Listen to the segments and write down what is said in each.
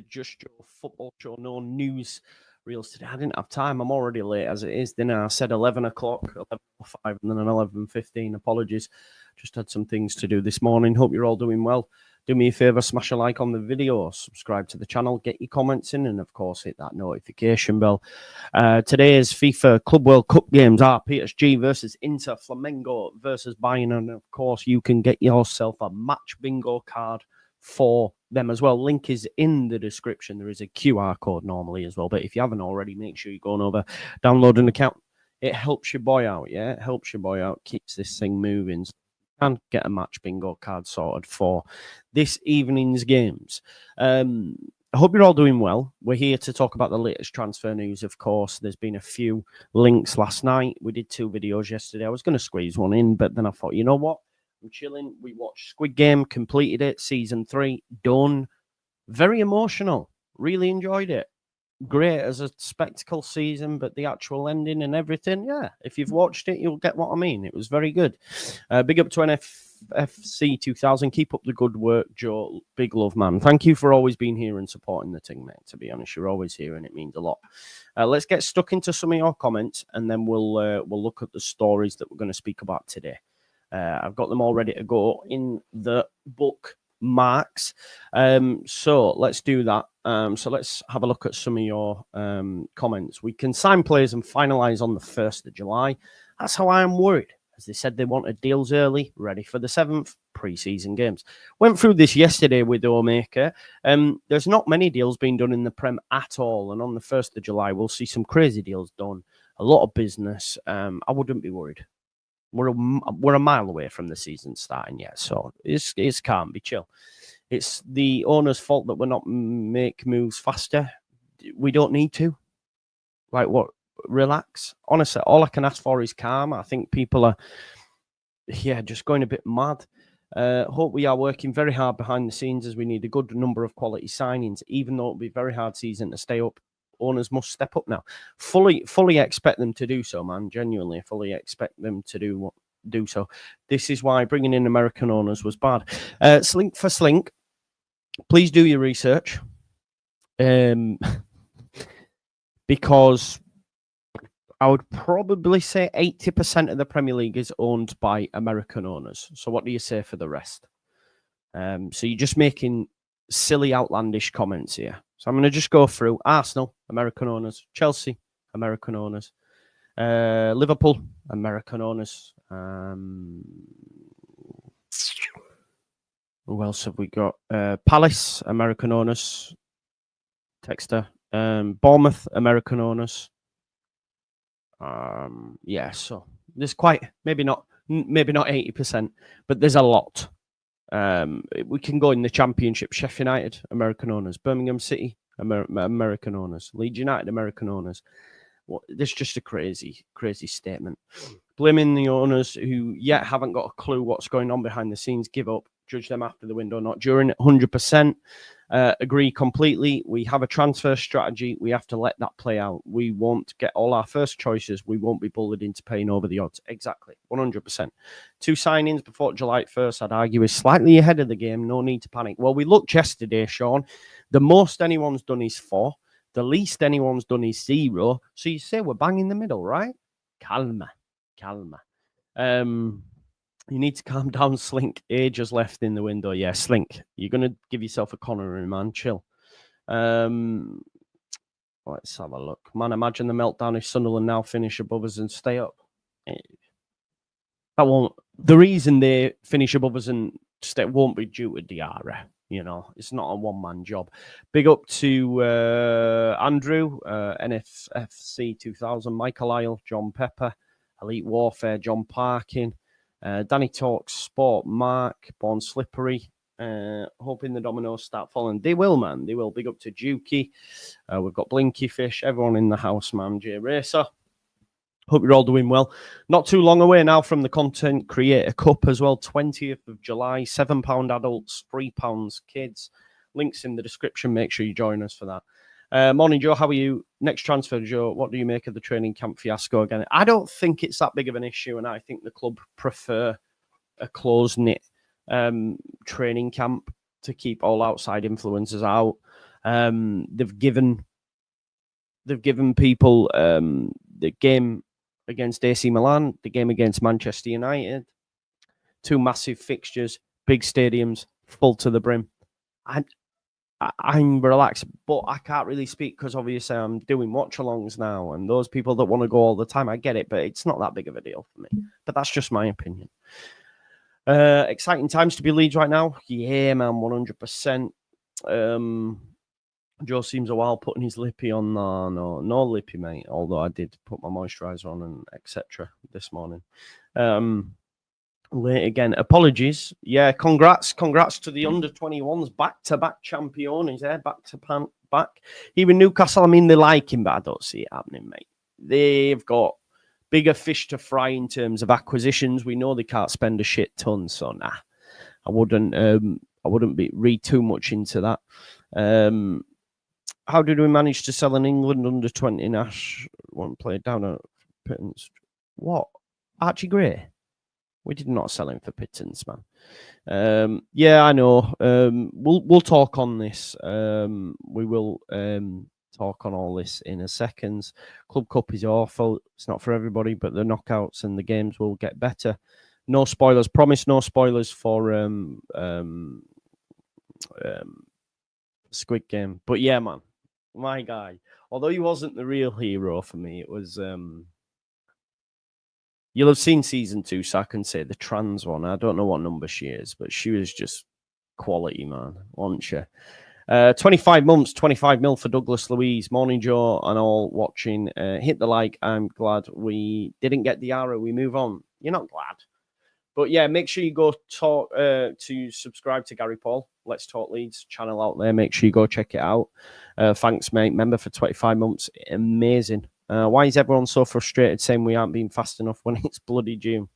Just Joe Football Show. No news reels today. I didn't have time. I'm already late as it is. Then I said 11 o'clock, 11:05, and then 11:15. Apologies. Just had some things to do this morning. Hope you're all doing well. Do me a favor, smash a like on the video, subscribe to the channel, get your comments in, and of course, hit that notification bell. Today's FIFA Club World Cup games are PSG versus Inter, Flamengo versus Bayern, and of course, you can get yourself a match bingo card for them as well. Link is in the description. There is a QR code normally as well, but if you haven't already, make sure you're going over, download an account. It helps your boy out, yeah? It helps your boy out, keeps this thing moving. And get a match bingo card sorted for this evening's games. I hope you're all doing well. We're here to talk about the latest transfer news, of course. There's been a few links last night. We did 2 videos yesterday. I was going to squeeze one in, but then I thought, you know what? I'm chilling. We watched Squid Game, completed it, season 3, done. Very emotional. Really enjoyed it. Great as a spectacle season, but the actual ending and everything, yeah, if you've watched it, you'll get what I mean. It was very good. Big up to NFC 2000. Keep up the good work, Joe. Big love, man. Thank you for always being here and supporting the thing, mate. To be honest, you're always here and it means a lot. Let's get stuck into some of your comments and then we'll look at the stories that we're going to speak about today. I've got them all ready to go in the book marks. So let's do that. So let's have a look at some of your comments. We can sign players and finalize on the 1st of July. That's how I am worried, as they said they wanted deals early, ready for the 7th pre-season games. Went through this yesterday with Omeka. There's not many deals being done in the Prem at all, and on the 1st of July we'll see some crazy deals done. A lot of business. I wouldn't be worried. We're a mile away from the season starting yet, so it's calm, be chill. It's the owner's fault that we're not make moves faster. We don't need to. Like what? Relax. Honestly, all I can ask for is calm. I think people are, just going a bit mad. Hope we are working very hard behind the scenes as we need a good number of quality signings, even though it'll be a very hard season to stay up. Owners must step up now. Fully expect them to do so, man. Genuinely, fully expect them to do so. This is why bringing in American owners was bad. Slink for Slink, please do your research. Because I would probably say 80% of the Premier League is owned by American owners. So what do you say for the rest? So you're just making silly, outlandish comments here. So I'm going to just go through Arsenal, American owners, Chelsea, American owners, Liverpool, American owners. Who else have we got? Palace, American owners. Texter. Bournemouth, American owners. So there's quite, maybe not 80%, but there's a lot. We can go in the Championship. Sheffield United, American owners. Birmingham City, American owners. Leeds United, American owners. This is just a crazy statement. Blaming the owners who yet haven't got a clue what's going on behind the scenes. Give up. Judge them after the window, not during it. 100%. Agree completely. We have a transfer strategy. We have to let that play out. We won't get all our first choices. We won't be bullied into paying over the odds. Exactly. 100%. 2 signings before July 1st, I'd argue, is slightly ahead of the game. No need to panic. Well, we looked yesterday, Sean. The most anyone's done is 4. The least anyone's done is 0. So you say we're bang in the middle, right? Calma. You need to calm down, Slink. Ages left in the window. Yeah, Slink, you're going to give yourself a corner, man. Chill. Let's have a look. Man, imagine the meltdown if Sunderland now finish above us and stay up. That won't. The reason they finish above us and stay won't be due to Diarra. You know, it's not a one-man job. Big up to Andrew, NFC 2000, Michael Isle, John Pepper, Elite Warfare, John Parkin. Danny Talks Sport, Mark, Born Slippery, hoping the dominoes start falling. They will, man. They will. Big up to Dukey. We've got Blinky Fish, everyone in the house, man. J Racer. Hope you're all doing well. Not too long away now from the Content Creator Cup as well. 20th of July, £7 adults, £3 kids. Links in the description. Make sure you join us for that. Morning, Joe. How are you? Next transfer, Joe. What do you make of the training camp fiasco again? I don't think it's that big of an issue, and I think the club prefer a close-knit training camp to keep all outside influences out. They've given people the game against AC Milan, the game against Manchester United, 2 massive fixtures, big stadiums, full to the brim. I'm relaxed, but I can't really speak because obviously I'm doing watch-alongs now, and those people that want to go all the time, I get it, but it's not that big of a deal for me. But that's just my opinion. Exciting times to be Leeds right now. Yeah, man, 100%. Joe seems a while putting his lippy on. No lippy, mate. Although I did put my moisturiser on and etc. this morning. Late again. Apologies. Yeah, congrats to the under-21s. Back-to-back champion. He's there, back. Even Newcastle, I mean, they like him, but I don't see it happening, mate. They've got bigger fish to fry in terms of acquisitions. We know they can't spend a shit ton, so nah. I wouldn't read too much into that. How did we manage to sell an England under 20 Nash? One player down at Pittance. What? Archie Gray? We did not sell him for pittance, man. Yeah, I know. We'll talk on this. We will talk on all this in a second. Club Cup is awful. It's not for everybody, but the knockouts and the games will get better. No spoilers. Promise no spoilers for Squid Game. But yeah, man, my guy. Although he wasn't the real hero for me, it was. You'll have seen season 2, so I can say the trans one. I don't know what number she is, but she was just quality, man, wasn't she? 25 months, 25 mil for Douglas Luiz. Morning, Joe, and all watching. Hit the like. I'm glad we didn't get the arrow. We move on. You're not glad. But yeah, make sure you go talk to subscribe to Gary Paul. Let's Talk Leeds channel out there. Make sure you go check it out. Thanks, mate. Member for 25 months. Amazing. Why is everyone so frustrated saying we aren't being fast enough when it's bloody June?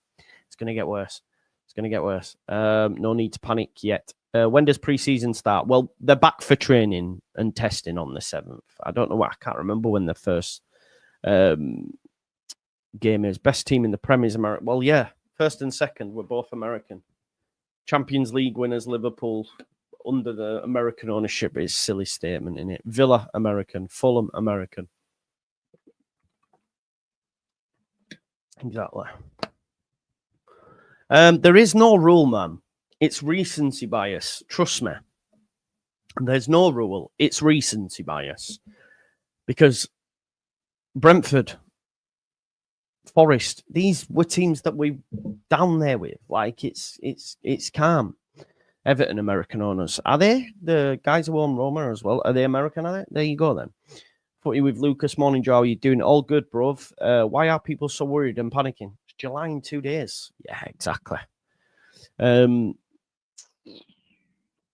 It's going to get worse. It's going to get worse. No need to panic yet. When does pre-season start? Well, they're back for training and testing on the 7th. I don't know. I can't remember when the first game is. Best team in the Premier is America. Well, yeah. First and second were both American. Champions League winners, Liverpool, under the American ownership is a silly statement, in it. Villa, American. Fulham, American. Exactly. There is no rule, man. It's recency bias. Trust me. There's no rule. It's recency bias. Because Brentford, Forest, these were teams that we down there with. Like, it's calm. Everton, American owners. Are they? The guys who own Roma as well. Are they American, are they? There you go, then. Footy with Lucas. Morning, Joe. Are you doing all good, bruv? Why are people so worried and panicking? It's July in 2 days. Yeah, exactly.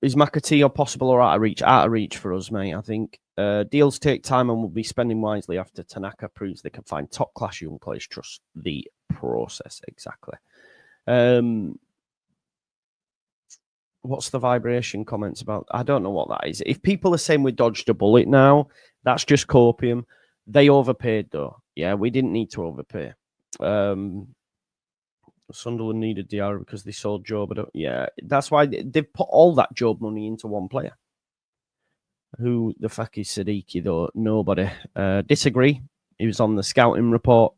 Is McAtee possible or out of reach? Out of reach for us, mate, I think. Deals take time and we'll be spending wisely after Tanaka proves they can find top-class young players. Trust the process. Exactly. What's the vibration comments about? I don't know what that is. If people are saying we dodged a bullet now, that's just copium. They overpaid, though. Yeah, we didn't need to overpay. Sunderland needed Diarra because they sold Job. Yeah, that's why they've put all that Job money into one player. Who the fuck is Siddiqui, though? Nobody. Disagree. He was on the scouting report.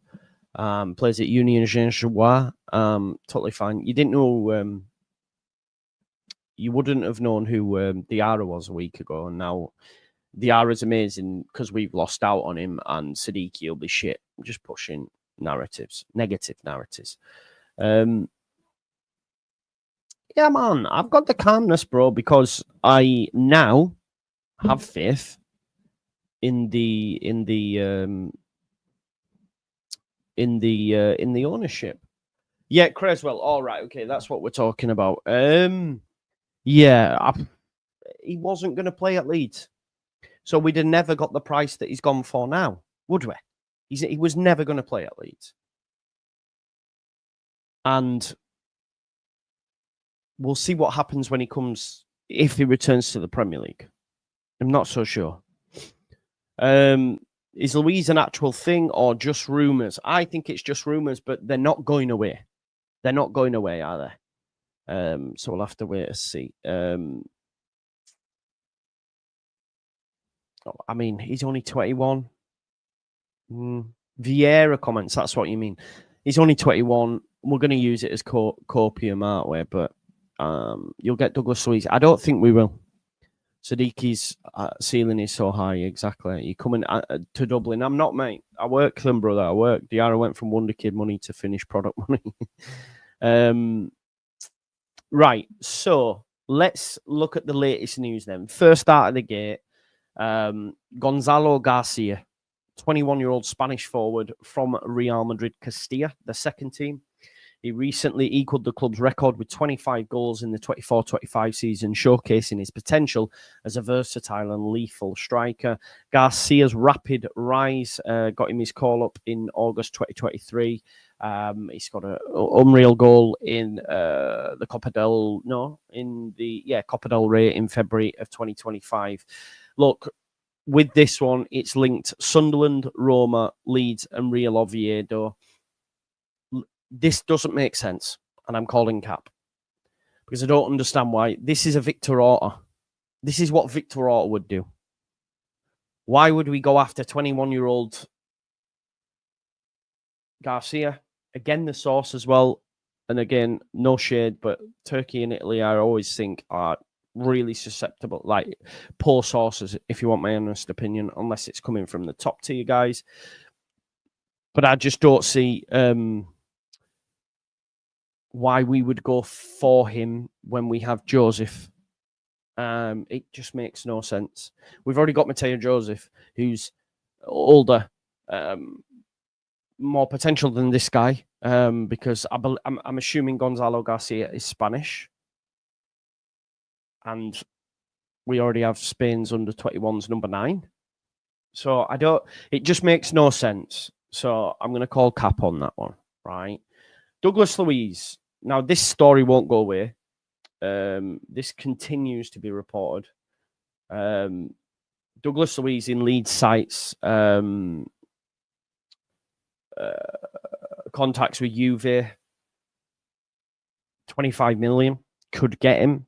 Plays at Union Saint-Gilloise. Totally fine. You didn't know... you wouldn't have known who Diarra was a week ago, and now Diarra's amazing because we've lost out on him, and Siddiqui will be shit. I'm just pushing narratives, negative narratives. Yeah, man, I've got the calmness, bro, because I now have faith in the ownership. Yeah, Creswell. All right, okay, that's what we're talking about. Yeah, he wasn't going to play at Leeds. So we'd have never got the price that he's gone for now, would we? He was never going to play at Leeds. And we'll see what happens when he comes, if he returns to the Premier League. I'm not so sure. Is Luiz an actual thing or just rumours? I think it's just rumours, but they're not going away. They're not going away, are they? So we'll have to wait and see. I mean, he's only 21. Vieira comments, that's what you mean. He's only 21. We're going to use it as copium, aren't we? But you'll get Douglas Luiz. I don't think we will. Sadiqi's ceiling is so high, exactly. You coming to Dublin. I'm not, mate. I work for them, brother. I work. Diarra went from Wonder Kid money to finished product money. Right, so let's look at the latest news then. First out of the gate, Gonzalo García, 21-year-old Spanish forward from Real Madrid Castilla, the second team. He recently equaled the club's record with 25 goals in the 24-25 season, showcasing his potential as a versatile and lethal striker. Garcia's rapid rise got him his call-up in August 2023. He's got an unreal goal in the Copa del Rey in February of 2025. Look, with this one, it's linked Sunderland, Roma, Leeds, and Real Oviedo. This doesn't make sense, and I'm calling cap because I don't understand why. This is a Victor Orta. This is what Victor Orta would do. Why would we go after 21-year-old Garcia? Again, the source as well. And again, no shade, but Turkey and Italy, I always think, are really susceptible. Like, poor sources, if you want my honest opinion, unless it's coming from the top tier guys. But I just don't see why we would go for him when we have Joseph. It just makes no sense. We've already got Mateo Joseph, who's older, more potential than this guy, because I'm assuming Gonzalo Garcia is Spanish, and we already have Spain's under 21's number 9. So it just makes no sense. So I'm going to call cap on that one, right? Douglas Luiz. Now, this story won't go away. This continues to be reported. Douglas Luiz in Leeds sites contacts with Juve. 25 million could get him.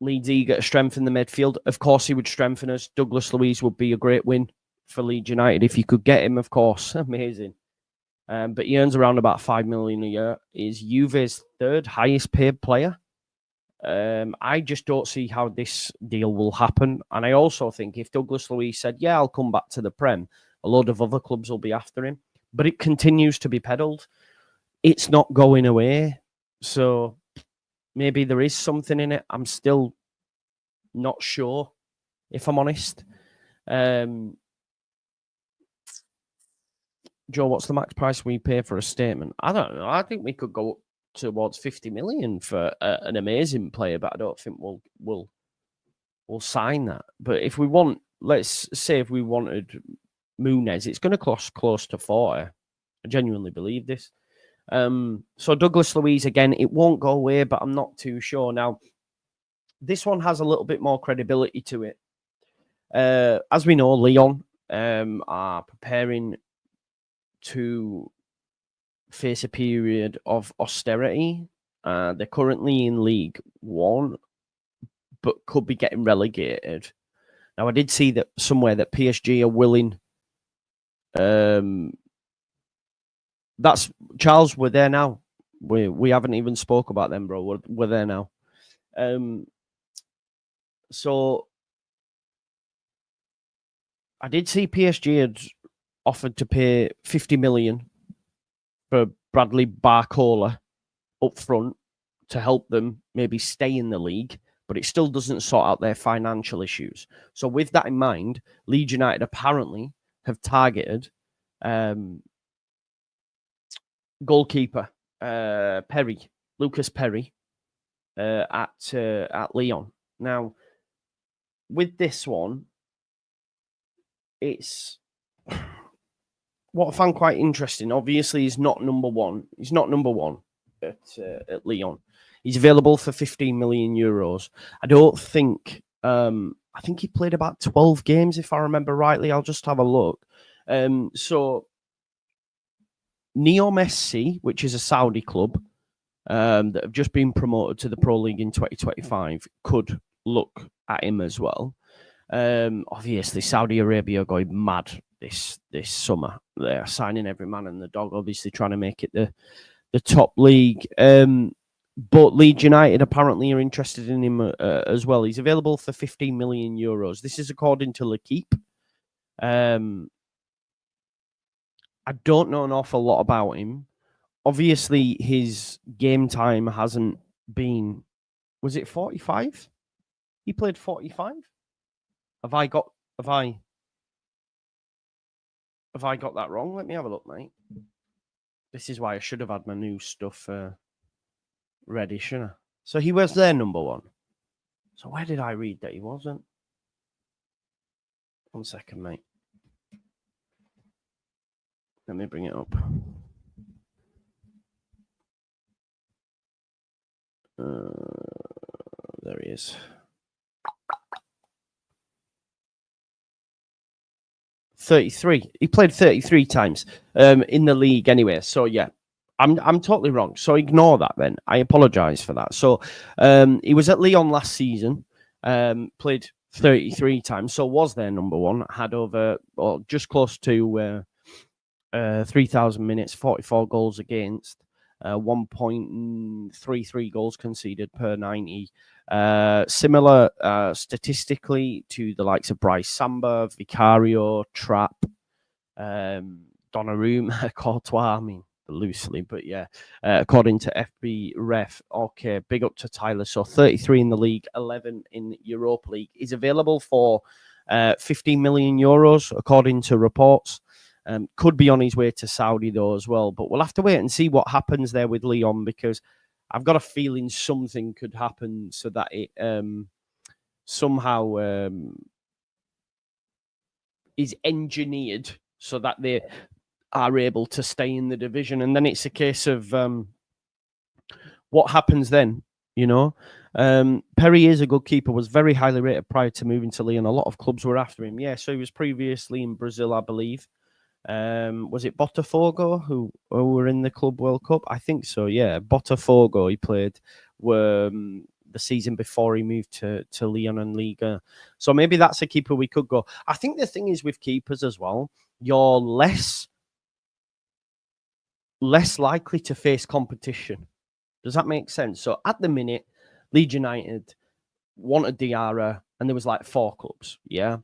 Leeds eager to strengthen the midfield. Of course, he would strengthen us. Douglas Luiz would be a great win for Leeds United if you could get him, of course. Amazing. But he earns around about 5 million a year. He's Juve's third highest paid player. I just don't see how this deal will happen. And I also think if Douglas Luiz said, yeah, I'll come back to the Prem, a load of other clubs will be after him. But it continues to be peddled. It's not going away. So maybe there is something in it. I'm still not sure, if I'm honest. Joe, what's the max price we pay for a statement? I don't know. I think we could go up towards 50 million for an amazing player, but I don't think we'll sign that. But if we want, let's say if we wanted Muniz, it's going to cost close to 40. I genuinely believe this. So Douglas Luiz, again, it won't go away, but I'm not too sure. Now, this one has a little bit more credibility to it. As we know, Lyon are preparing to face a period of austerity. They're currently in League One, but could be getting relegated. Now, I did see that somewhere that PSG are willing. That's Charles. We're there now. We haven't even spoke about them, bro. We're there now. So I did see PSG had offered to pay 50 million for Bradley Barcola up front to help them maybe stay in the league, but it still doesn't sort out their financial issues. So with that in mind, Leeds United apparently have targeted goalkeeper Perri, Lucas Perri, at Lyon. Now, with this one, it's what I found quite interesting. Obviously, he's not number one. He's not number one at Lyon. He's available for 15 million euros. I don't think. I think he played about 12 games, if I remember rightly. I'll just have a look. So, Neom SC, which is a Saudi club that have just been promoted to the Pro League in 2025, could look at him as well. Obviously, Saudi Arabia are going mad this summer. They're signing every man and the dog, obviously trying to make it the top league. But Leeds United apparently are interested in him as well. He's available for 15 million euros. This is according to L'Equipe. I don't know an awful lot about him. Obviously, his game time hasn't been... Was it 45? He played 45? Have I got that wrong? Let me have a look, mate. This is why I should have had my new stuff ready, shouldn't I? So he was their number one. So where did I read that he wasn't? 1 second, mate. Let me bring it up. There he is. 33. He played 33 times in the league anyway. So yeah, I'm totally wrong. So ignore that then. I apologize for that. So he was at Lyon last season, played 33 times, so was their number one, had over or just close to 3,000 minutes, 44 goals against, 1.33 goals conceded per 90. Similar statistically to the likes of Bryce Samba, Vicario, Trapp, Donnarumma, Courtois, I mean, loosely, but yeah, according to FB Ref. Okay, big up to Tyler. So 33 in the league, 11 in Europa League. He's available for 15 million euros, according to reports. Could be on his way to Saudi, though, as well. But we'll have to wait and see what happens there with Lyon, because I've got a feeling something could happen so that it somehow is engineered so that they are able to stay in the division. And then it's a case of what happens then, you know. Perri is a good keeper, was very highly rated prior to moving to Lyon. A lot of clubs were after him. Yeah, so he was previously in Brazil, I believe. Was it Botafogo who were in the Club World Cup? I think so, yeah. Botafogo, he played the season before he moved to Lyon and Liga. So maybe that's a keeper we could go. I think the thing is with keepers as well, you're less likely to face competition. Does that make sense? So at the minute, Leeds United wanted Diarra, and there was like 4 clubs, yeah.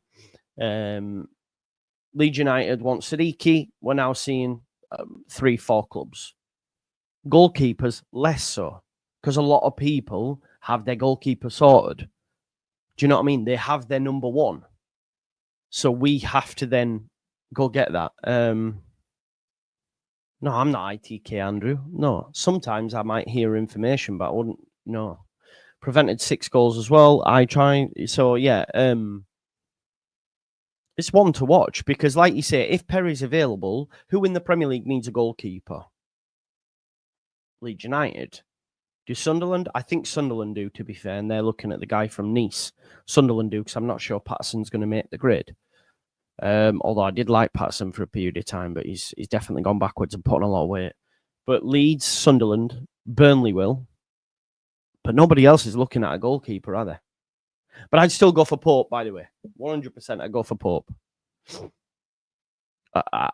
Leeds United want Siddiqui. We're now seeing 3-4 clubs. Goalkeepers, less so, because a lot of people have their goalkeeper sorted. Do you know what I mean? They have their number one. So we have to then go get that. No, I'm not ITK, Andrew. No, sometimes I might hear information, but I wouldn't. No. Prevented 6 goals as well. I try. So, yeah. It's one to watch because, like you say, if Perry's available, who in the Premier League needs a goalkeeper? Leeds United. Do Sunderland? I think Sunderland do, to be fair, and they're looking at the guy from Nice. Sunderland do, because I'm not sure Patterson's going to make the grid. Although I did like Patterson for a period of time, but he's definitely gone backwards and put on a lot of weight. But Leeds, Sunderland, Burnley will. But nobody else is looking at a goalkeeper, are they? But I'd still go for Pope, by the way. 100% I'd go for Pope.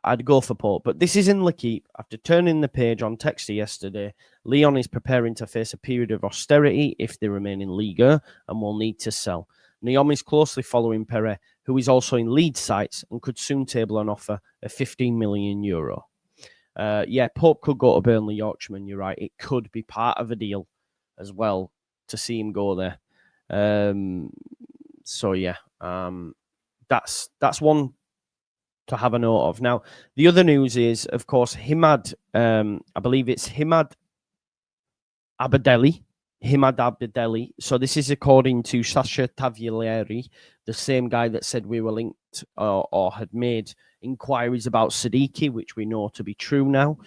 I'd go for Pope. But this is in L'Equipe. After turning the page on Texter yesterday, Lyon is preparing to face a period of austerity if they remain in Liga and will need to sell. Neom is closely following Perri, who is also in Leeds sites and could soon table an offer of 15 million euro. Yeah, Pope could go to Burnley, Yorkshireman. You're right. It could be part of a deal as well to see him go there. So yeah, that's one to have a note of. Now, the other news is, of course, Himad. I believe it's Himad Abdelli. Himad Abdelli. So this is according to Sasha Taglieri, the same guy that said we were linked or had made inquiries about Siddiqui, which we know to be true now.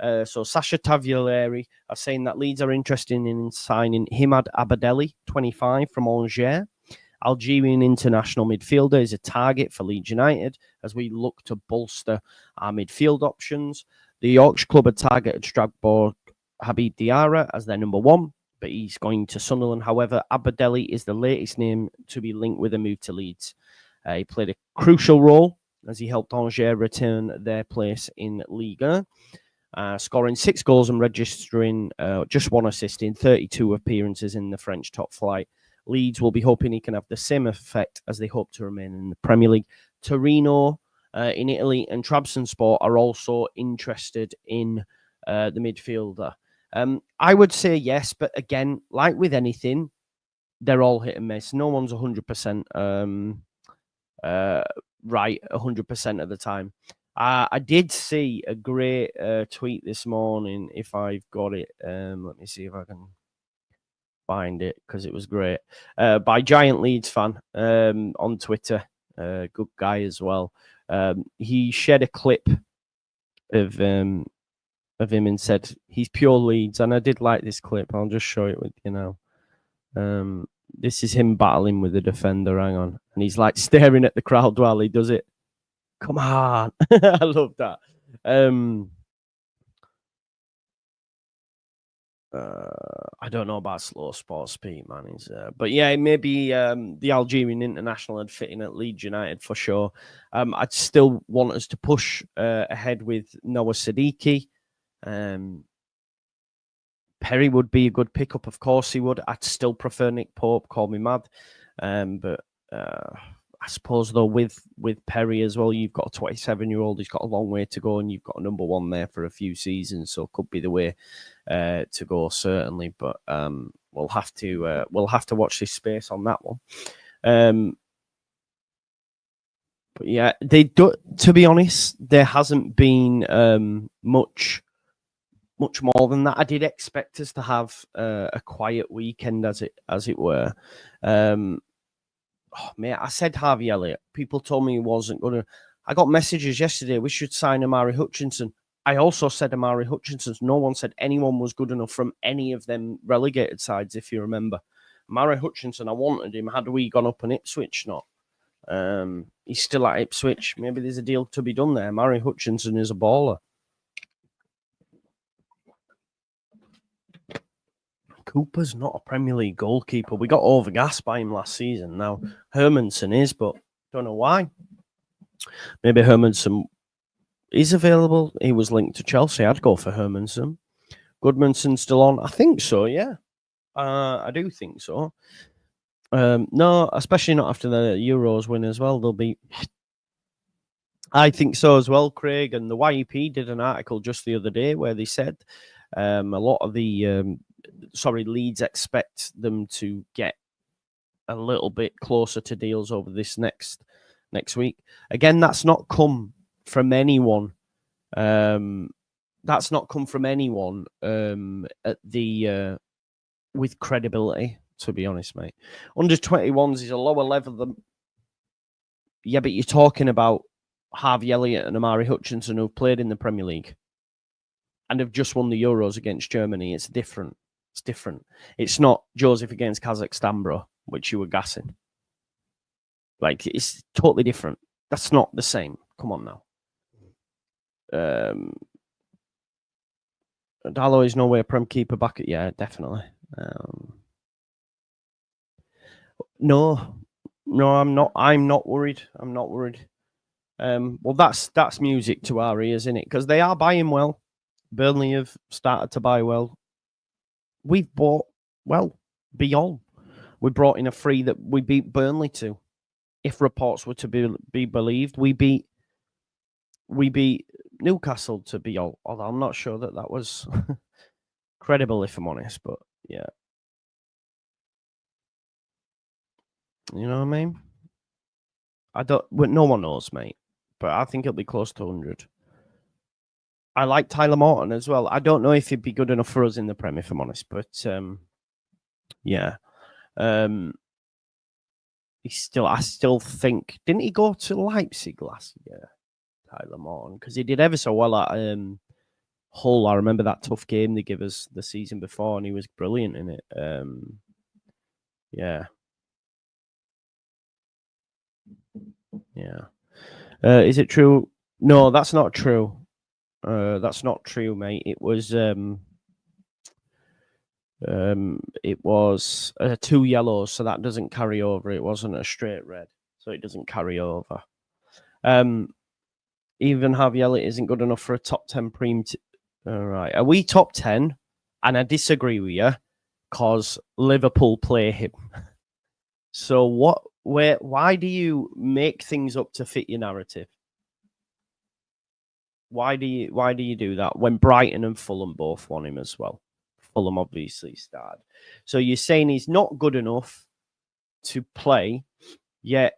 So Sasha Taglieri are saying that Leeds are interested in signing Himad Abdelli, 25, from Angers. Algerian international midfielder is a target for Leeds United as we look to bolster our midfield options. The Yorkshire club had targeted Strasbourg Habib Diarra as their number one. but he's going to Sunderland. However, Abdelli is the latest name to be linked with a move to Leeds. He played a crucial role as he helped Angers return their place in Liga, scoring 6 goals and registering just 1 assist in 32 appearances in the French top flight. Leeds will be hoping he can have the same effect as they hope to remain in the Premier League. Torino in Italy and Trabzonspor are also interested in the midfielder. I would say yes, but again, like with anything, they're all hit and miss. No one's 100% right 100% of the time. I did see a great tweet this morning, if I've got it. Let me see if I can find it, because it was great, by Giant Leeds fan on Twitter. Good guy as well. He shared a clip of him and said he's pure Leeds, and I did like this clip. I'll just show it with you now. This is him battling with the defender. Hang on, and he's like staring at the crowd while he does it. Come on. I love that. I don't know about slow sports speed, man. But yeah, maybe the Algerian international had fit in at Leeds United for sure. I'd still want us to push ahead with Noah Siddiqui. Perry would be a good pickup, of course he would. I'd still prefer Nick Pope, call me mad. But I suppose, though, with Perry as well, you've got a 27-year-old. He's got a long way to go, and you've got a number 1 there for a few seasons, so it could be the way to go, certainly. But we'll have to watch this space on that one. But yeah, they do. To be honest, there hasn't been much more than that. I did expect us to have a quiet weekend, as it were. Oh, mate, I said Harvey Elliott. People told me he wasn't going to. I got messages yesterday. We should sign Amari Hutchinson. I also said Amari Hutchinson. No one said anyone was good enough from any of them relegated sides, if you remember. Amari Hutchinson, I wanted him. Had we gone up on Ipswich, not. He's still at Ipswich. Maybe there's a deal to be done there. Amari Hutchinson is a baller. Cooper's not a Premier League goalkeeper. We got overgassed by him last season. Now, Hermanson is, but don't know why. Maybe Hermanson is available. He was linked to Chelsea. I'd go for Hermanson. Goodmanson still on? I think so, yeah. I do think so. No, especially not after the Euros win as well. They'll be... I think so as well, Craig. And the YEP did an article just the other day where they said a lot of the... Leeds expect them to get a little bit closer to deals over this next week. Again, that's not come from anyone. That's not come from anyone at the with credibility, to be honest, mate. Under 21s is a lower level than. Yeah, but you're talking about Harvey Elliott and Amari Hutchinson, who've played in the Premier League and have just won the Euros against Germany. It's different. It's different. It's not Joseph against Kazakhstan, bro, which you were gassing. Like, it's totally different. That's not the same. Come on now. Dallo is no way a Prem keeper back at. Yeah, definitely. No, I'm not. I'm not worried. I'm not worried. Well, that's music to our ears, isn't it? Because they are buying well. Burnley have started to buy well. We've bought well beyond. We brought in a free that we beat Burnley to. If reports were to be believed, we beat Newcastle to be all. Although I'm not sure that was credible, if I'm honest. But yeah, you know what I mean. No one knows, mate. But I think it'll be close to 100. I like Tyler Morton as well. I don't know if he'd be good enough for us in the Prem, if I'm honest. But yeah. I still think, didn't he go to Leipzig last year, Tyler Morton? Because he did ever so well at Hull. I remember that tough game they gave us the season before, and he was brilliant in it. Yeah. Yeah. Is it true? No, that's not true. That's not true, mate. It was It was 2 yellows, so that doesn't carry over. It wasn't a straight red, so it doesn't carry over. Even Javier isn't good enough for a top 10 preem. All right, are we top 10? And I disagree with you because Liverpool play him. So why do you make things up to fit your narrative? Why do you do that when Brighton and Fulham both want him as well? Fulham obviously started. So you're saying he's not good enough to play yet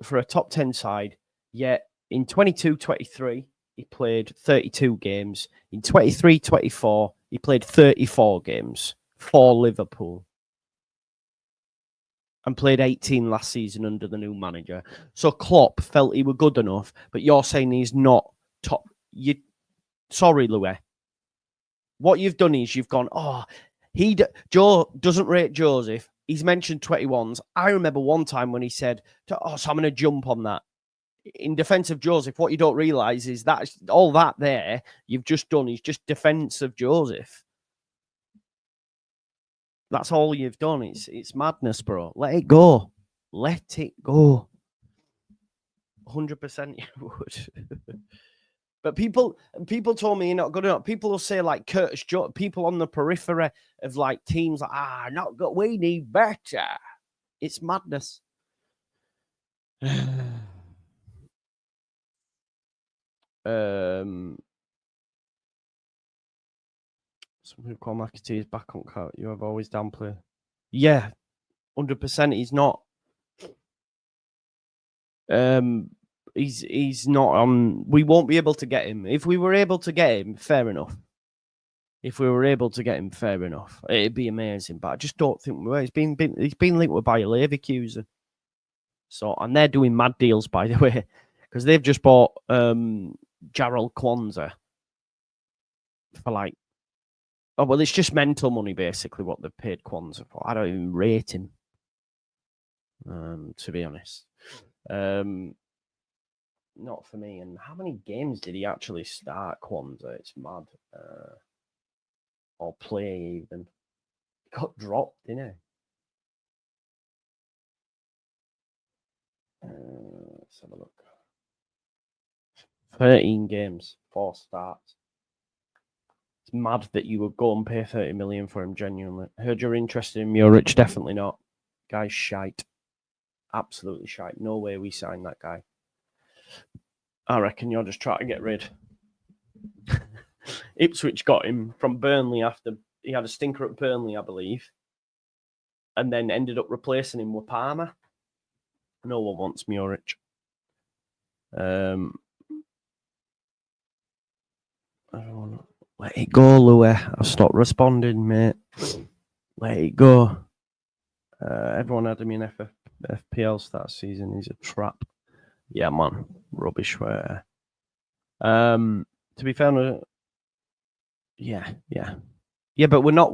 for a top 10 side, yet in 22-23 he played 32 games. In 23-24 he played 34 games for Liverpool. And played 18 last season under the new manager. So Klopp felt he were good enough, but you're saying he's not top. Sorry, Louis. What you've done is you've gone, Joe doesn't rate Joseph. He's mentioned 21s. I remember one time when he said, so I'm going to jump on that. In defense of Joseph, what you don't realise is that all that there you've just done is just defense of Joseph. That's all you've done. It's madness, bro. Let it go. Let it go. 100% you would. But people told me you're not good enough. People will say like Curtis Jones, people on the periphery of like teams like, not good. We need better. It's madness. Some people call McAtee is back on cut. You have always downplay. Yeah, 100%. He's not. He's not on. We won't be able to get him. If we were able to get him, fair enough. If we were able to get him, fair enough. It'd be amazing. But I just don't think we were. He's been linked with Bayer Leverkusen. So, and they're doing mad deals, by the way, because they've just bought Jarrell Kwanzaa for like. Oh, well, it's just mental money, basically, what they've paid Kwanzaa for. I don't even rate him, to be honest. Not for me. And how many games did he actually start, Kwanzaa? It's mad. Or play, even. He got dropped, didn't he? Let's have a look. 13 games, 4 starts. It's mad that you would go and pay 30 million for him, genuinely. Heard you're interested in Muric. Definitely not. Guy's shite. Absolutely shite. No way we sign that guy. I reckon you're just trying to get rid. Ipswich got him from Burnley after he had a stinker at Burnley, I believe. And then ended up replacing him with Palmer. No one wants Muric. I don't know. Let it go, Louis. I've stopped responding, mate. Let it go. Everyone had him in FPL start season. He's a trap. Yeah, man. Rubbish. To be fair, yeah. But we're not.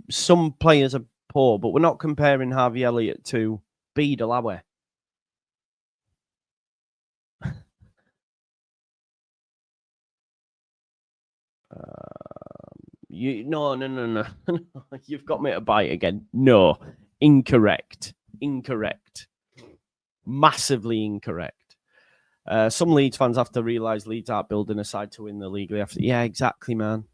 Some players are poor, but we're not comparing Harvey Elliott to Beadle, are we? No. You've got me to bite again. No, incorrect. Massively incorrect. Some Leeds fans have to realise Leeds aren't building a side to win the league. They have to, yeah, exactly, man.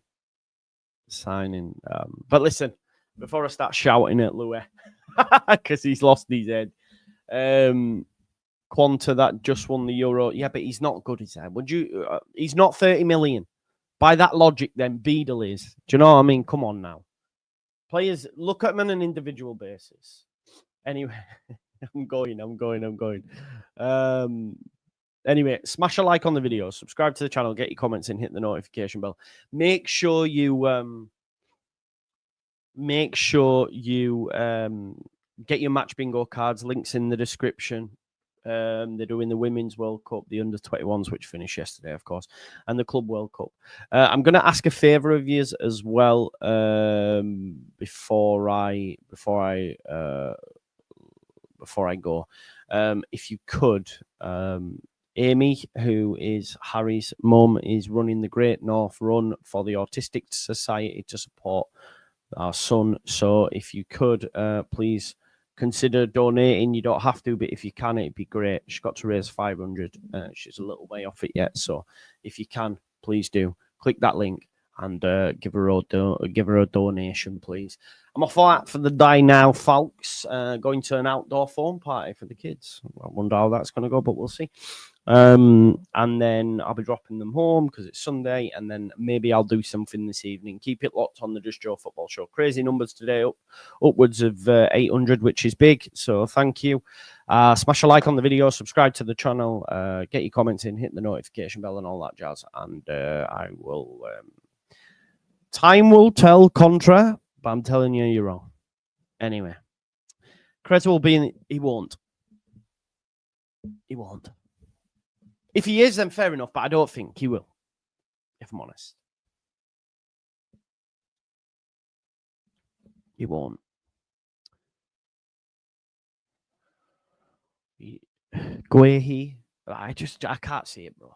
Signing. But listen, before I start shouting at Louis, because he's lost his head, Quanta that just won the Euro. Yeah, but he's not good, is that? Would you? He's not 30 million. By that logic, then Beadle is. Do you know what I mean? Come on now. Players, look at them on an individual basis. Anyway, I'm going. Anyway, smash a like on the video, subscribe to the channel, get your comments in, hit the notification bell. Make sure you get your match bingo cards. Links in the description. They're doing the Women's World Cup, the under-21s, which finished yesterday, of course, and the Club World Cup. I'm going to ask a favour of you as well before I go. If you could, Amy, who is Harry's mum, is running the Great North Run for the Autistic Society to support our son. So if you could, please consider donating. You don't have to, but if you can, it'd be great. She's got to raise 500. She's a little way off it yet. So if you can, please do. Click that link and give her a donation, please. I'm off for the day now, folks. Going to an outdoor phone party for the kids. I wonder how that's going to go, but we'll see. And then I'll be dropping them home because it's Sunday, and then maybe I'll do something this evening. Keep it locked on the Just Joe Football Show. Crazy numbers today, upwards of 800, which is big. So thank you. Smash a like on the video, subscribe to the channel, get your comments in, hit the notification bell and all that jazz. And I will. Time will tell, Contra, but I'm telling you, you're wrong. Anyway, Creta will be in. He won't. He won't. If he is, then fair enough, but I don't think he will, if I'm honest. He won't. Guehi. I can't see it, bro.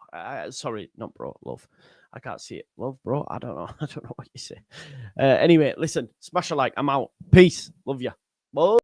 Sorry, not bro, love. I can't see it. Love, bro. I don't know. I don't know what you say. Anyway, listen, smash a like. I'm out. Peace. Love you. Bye.